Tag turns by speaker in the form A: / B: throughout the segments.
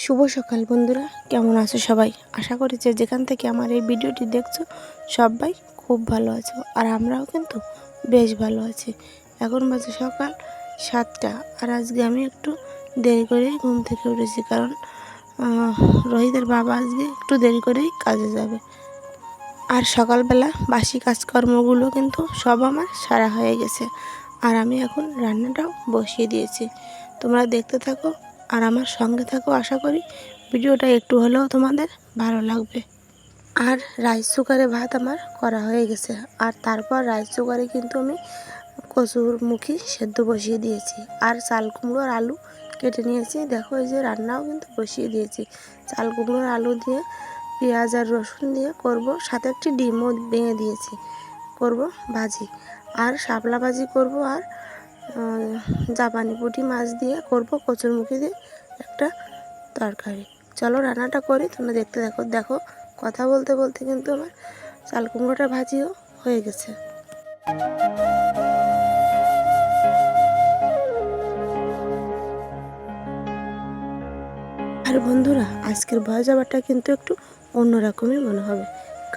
A: শুভ সকাল বন্ধুরা, কেমন আছো সবাই? আশা করি যে যেখান থেকে আমার এই ভিডিওটি দেখছো সবাই খুব ভালো আছো, আর আমরাও কিন্তু বেশ ভালো আছি। এখন বাজে সকাল 7টা, আর আজকে আমি একটু দেরি করেই ঘুম থেকে উঠেছি, কারণ রোহিতের বাবা আজকে একটু দেরি করেই কাজে যাবে। আর সকালবেলা বাসি কাজকর্মগুলো কিন্তু সব আমার সারা হয়ে গেছে, আর আমি এখন রান্নাটাও বসিয়ে দিয়েছি। তোমরা দেখতে থাকো আর আমার সঙ্গে থাকো। আশা করি ভিডিওটা একটু হলেও তোমাদের ভালো লাগবে। আর রাইস কুকারে ভাত আমার করা হয়ে গেছে, আর তারপর রাইস কুকারে কিন্তু আমি কচুরমুখী সেদ্ধ বসিয়ে দিয়েছি, আর চাল কুমড়ো আর আলু কেটে নিয়েছি। দেখো এই যে রান্নাও কিন্তু বসিয়ে দিয়েছি। চাল কুমড়োর আলু দিয়ে পেঁয়াজ আর রসুন দিয়ে করব, সাথে একটি ডিমও ভেঙে দিয়েছি, করব ভাজি। আর শাপলা ভাজি করব, আর জাপানি পুঁটি মাছ দিয়ে করব কচুরমুখী দিয়ে একটা তরকারি। চলো রান্নাটা করি, তোমরা দেখতে দেখো। দেখো কথা বলতে বলতে কিন্তু আমার চাল কুমড়োটা ভাজিও হয়ে গেছে। আর বন্ধুরা, আজকের ভয়েস ওভারটা কিন্তু একটু অন্যরকমই মনে হবে,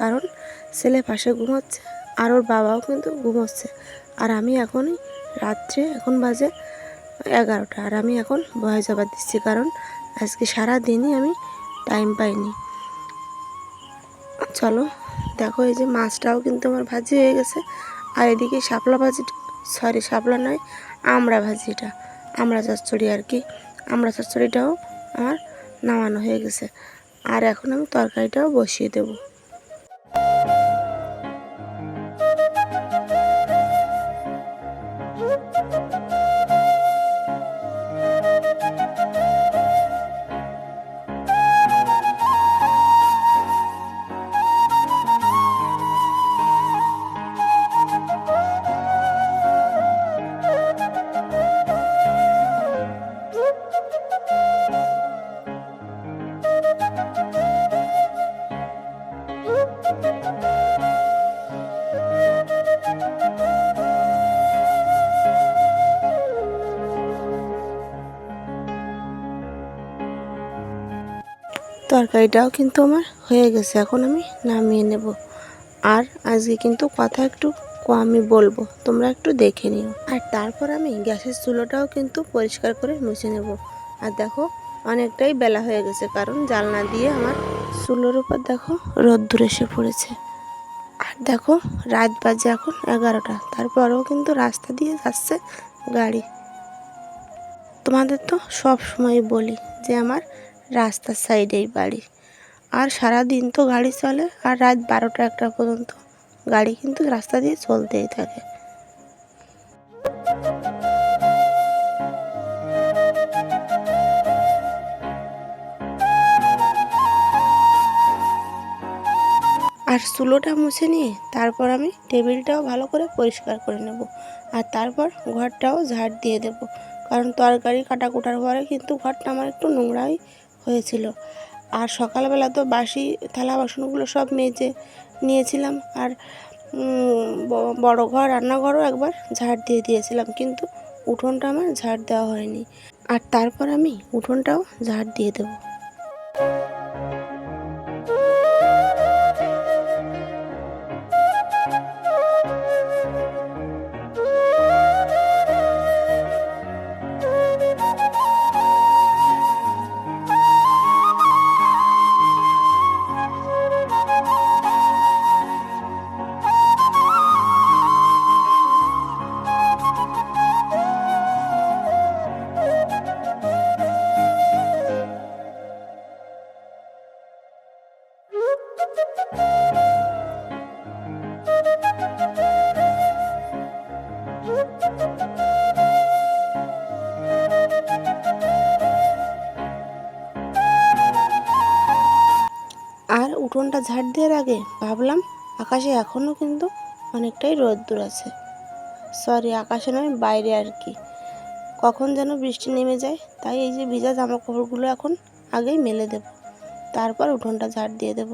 A: কারণ ছেলে পাশে ঘুমোচ্ছে আর ওর বাবাও কিন্তু ঘুমোচ্ছে, আর আমি এখনই রাত্রে এখন বাজে 11টা, আর আমি এখন ভয়েস ওভার দিচ্ছি, কারণ আজকে সারা দিনই আমি টাইম পাইনি। চলো দেখো, এই যে মাছটাও কিন্তু আমার ভাজি হয়ে গেছে, আর এদিকে শাপলা ভাজিটা, সরি শাপলা নয়, আমড়া ভাজিটা, আমড়া চচ্চড়ি আর কি, আমড়া চচ্চড়িটাও আমার নামানো হয়ে গেছে। আর এখন আমি তরকারিটাও বসিয়ে দেবো। তরকারিটাও কিন্তু আমার হয়ে গেছে, এখন আমি নামিয়ে নেব। আর আজকে কিন্তু কথা একটু কমই বলবো, তোমরা একটু দেখে নিও। আর তারপর আমি গ্যাসের চুলোটাও কিন্তু পরিষ্কার করে মুছে নেব। আর দেখো অনেকটাই বেলা হয়ে গেছে, কারণ জানলা দিয়ে আমার চুলোর উপর দেখো রোদ্দুর এসে পড়েছে। আর দেখো রাত বাজে এখন 11টা, তারপরেও কিন্তু রাস্তা দিয়ে যাচ্ছে গাড়ি। তোমাদের তো সব সময় বলি যে আমার রাস্তার সাইডেই বাড়ি, আর সারা দিন তো গাড়ি চলে, আর রাত 12টা 1টা পর্যন্ত গাড়ি কিন্তু রাস্তা দিয়ে চলতেই থাকে। আর চুলোটা মুছে নিয়ে তারপর আমি টেবিলটাও ভালো করে পরিষ্কার করে নেব, আর তারপর ঘরটাও ঝাড় দিয়ে দেব, কারণ তরকারি কাটা কুটার পরে কিন্তু ঘরটা আমার একটু নোংরাই হয়েছিল। আর সকালবেলা তো বাসি থালা বাসনগুলো সব মেজে নিয়েছিলাম, আর বড় ঘর রান্নাঘরও একবার ঝাড় দিয়ে দিয়েছিলাম, কিন্তু উঠোনটা আমার ঝাড় দেওয়া হয়নি। আর তারপর আমি উঠোনটাও ঝাড় দিয়ে দেবো। আর উঠোনটা ঝাড় দেওয়ার আগে ভাবলাম আকাশে এখনও কিন্তু অনেকটাই রোদ্দুর আছে, সরি আকাশে নয় বাইরে আর কি, কখন যেন বৃষ্টি নেমে যায়। তাই এই যে ভিজা জামা কাপড়গুলো এখন আগেই মেলে দেব, তারপর উঠোনটা ঝাড় দিয়ে দেব।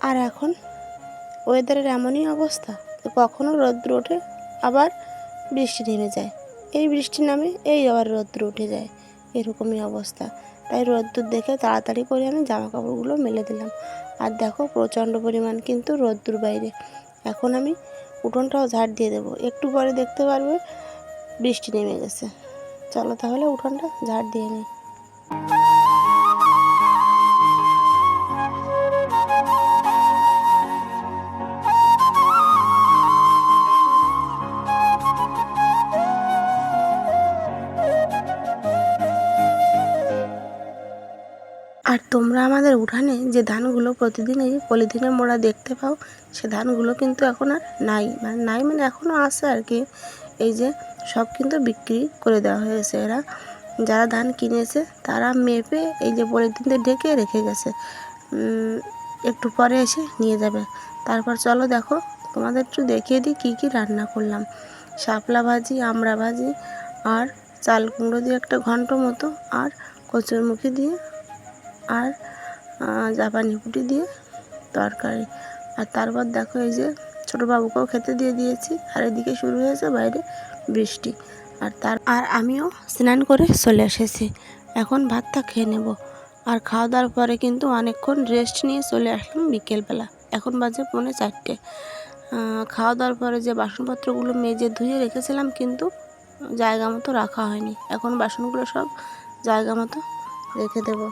A: আর এখন ওয়েদারের এমনই অবস্থা যে কখনো রোদ্দুর ওঠে, আবার বৃষ্টি নেমে যায়, এই বৃষ্টি নামে এই আবার রোদ্দুর উঠে যায়, এরকমই অবস্থা। তাই রোদ্দুর দেখে তাড়াতাড়ি করে আমি জামা কাপড়গুলো মেলে দিলাম। আর দেখো প্রচণ্ড পরিমাণ কিন্তু রোদ্দুর বাইরে। এখন আমি উঠোনটাও ঝাড় দিয়ে দেবো, একটু পরে দেখতে পারবে বৃষ্টি নেমে গেছে। চলো তাহলে উঠোনটা ঝাড় দিয়ে নিই। আর তোমরা আমাদের উঠানে যে ধানগুলো প্রতিদিন এই পলিথিনে মোড়া দেখতে পাও, সে ধানগুলো কিন্তু এখন আর নাই, মানে এখনও আছে আর কি। এই যে সব কিন্তু বিক্রি করে দেওয়া হয়েছে। এরা যারা ধান কিনেছে তারা মেপে এই যে পলিথিনতে ঢেকে রেখে গেছে, একটু পরে এসে নিয়ে যাবে। তারপর চলো দেখো তোমাদের একটু দেখিয়ে দিই কী কী রান্না করলাম। শাপলা ভাজি, আমড়া ভাজি, আর চাল কুমড়ো দিয়ে একটা ঘন্ট মতো, আর কচুরমুখী দিয়ে, আর জাপানি পুঁটি দিয়ে তরকারি। আর তারপর দেখো এই যে ছোটো বাবুকেও খেতে দিয়ে দিয়েছি। আর এদিকে শুরু হয়েছে বাইরে বৃষ্টি। আর আমিও স্নান করে চলে এসেছি। এখন ভাতটা খেয়ে নেব। আর খাওয়া দাওয়ার পরে কিন্তু অনেকক্ষণ রেস্ট নিয়ে চলে আসলাম বিকেলবেলা। এখন বাজে 3:45। খাওয়া দাওয়ার পরে যে বাসনপত্রগুলো মেজে ধুয়ে রেখেছিলাম কিন্তু জায়গা মতো রাখা হয়নি। এখন বাসনগুলো সব জায়গা মতো রেখে দেবো।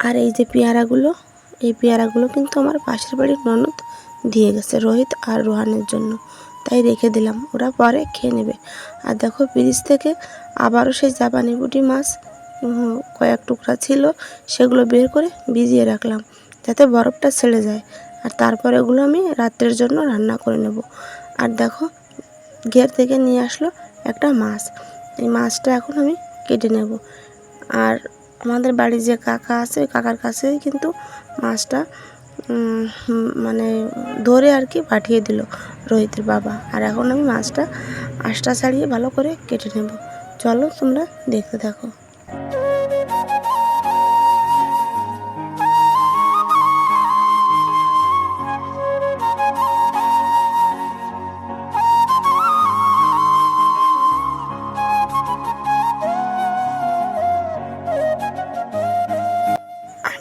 A: আর এই যে পেয়ারাগুলো, এই পেয়ারাগুলো কিন্তু আমার পাশের বাড়ির ননদ দিয়ে গেছে রোহিত আর রোহানের জন্য, তাই রেখে দিলাম, ওরা পরে খেয়ে নেবে। আর দেখো ফ্রিজ থেকে আবারও সেই জাপানি পুঁটি মাছ কয়েক টুকরা ছিল, সেগুলো বের করে ভিজিয়ে রাখলাম যাতে বরফটা ছেড়ে যায়। আর তারপরে এগুলো আমি রাত্রের জন্য রান্না করে নেব। আর দেখো ঘের থেকে নিয়ে আসলো একটা মাছ, এই মাছটা এখন আমি কেটে নেব। আর আমাদের বাড়ির যে কাকা আছে, ওই কাকার কাছেই কিন্তু মাছটা মানে ধরে আর কি পাঠিয়ে দিল রোহিতের বাবা। আর এখন আমি মাছটা আঁশটা ছাড়িয়ে ভালো করে কেটে নেব। চলো তোমরা দেখতে থাকো।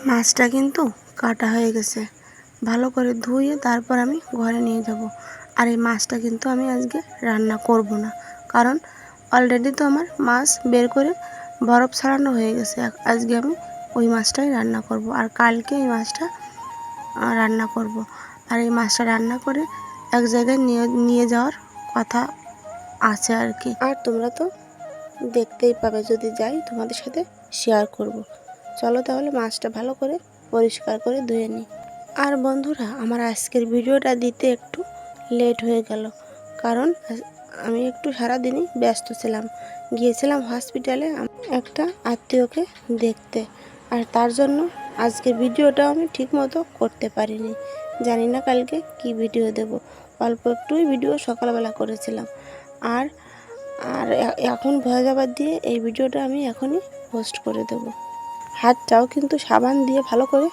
A: মাছটা কিন্তু কাটা হয়ে গেছে, ভালো করে ধুয়ে তারপর আমি ঘরে নিয়ে যাব। আর এই মাছটা কিন্তু আমি আজকে রান্না করব না, কারণ অলরেডি তো আমার মাছ বের করে বরফ ছাড়ানো হয়ে গেছে। আজকে আমি ওই মাছটাই রান্না করব, আর কালকে এই মাছটা রান্না করব। আর এই মাছটা রান্না করে এক জায়গায় নিয়ে যাওয়ার কথা আছে আর কি। আর তোমরা তো দেখতেই পাবে, যদি যাই তোমাদের সাথে শেয়ার করব। চলো তাহলে মাছটা ভালো করে পরিষ্কার করে ধুয়ে নিই। আর বন্ধুরা, আমার আজকের ভিডিওটা দিতে একটু লেট হয়ে গেল, কারণ আমি একটু সারাদিনই ব্যস্ত ছিলাম। গিয়েছিলাম হসপিটালে একটা আত্মীয়কে দেখতে, আর তার জন্য আজকের ভিডিওটাও আমি ঠিকমতো করতে পারিনি। জানি না কালকে কি ভিডিও দেব, অল্প একটুই ভিডিও সকালবেলা করেছিলাম। আর আর এখন ভয়েস দিয়ে এই ভিডিওটা আমি এখনই পোস্ট করে দেব। হাতটাও কিন্তু সাবান দিয়ে ভালো করে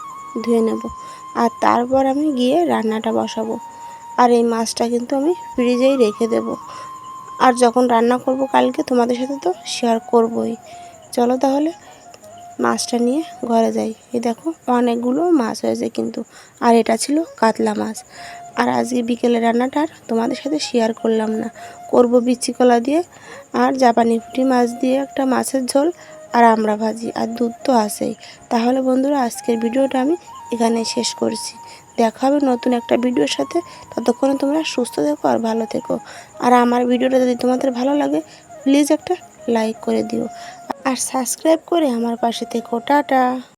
A: ধুয়ে নেব, আর তারপর আমি গিয়ে রান্নাটা বসাবো। আর এই মাছটা কিন্তু আমি ফ্রিজেই রেখে দেব, আর যখন রান্না করব কালকে তোমাদের সাথে তো শেয়ার করবই। চলো তাহলে মাছটা নিয়ে ঘরে যাই। এই দেখো অনেকগুলো মাছ হয়েছে কিন্তু, আর এটা ছিল কাতলা মাছ। আর আজকে বিকেলে রান্নাটা আর তোমাদের সাথে শেয়ার করলাম না, করব বিচি কলা দিয়ে আর জাপানি পুঁটি মাছ দিয়ে একটা মাছের ঝোল, আর আমড়া ভাজি, আর দুধ তো আছেই। তাহলে বন্ধুরা, আজকের ভিডিওটা আমি এখানে শেষ করছি। দেখা হবে নতুন একটা ভিডিওর সাথে। ততক্ষণে তোমরা সুস্থ থেকো আর ভালো থেকো। আর আমার ভিডিওটা যদি তোমাদের ভালো লাগে, প্লিজ একটা লাইক করে দিও, আর সাবস্ক্রাইব করে আমার পাশে থেকো। টাটা।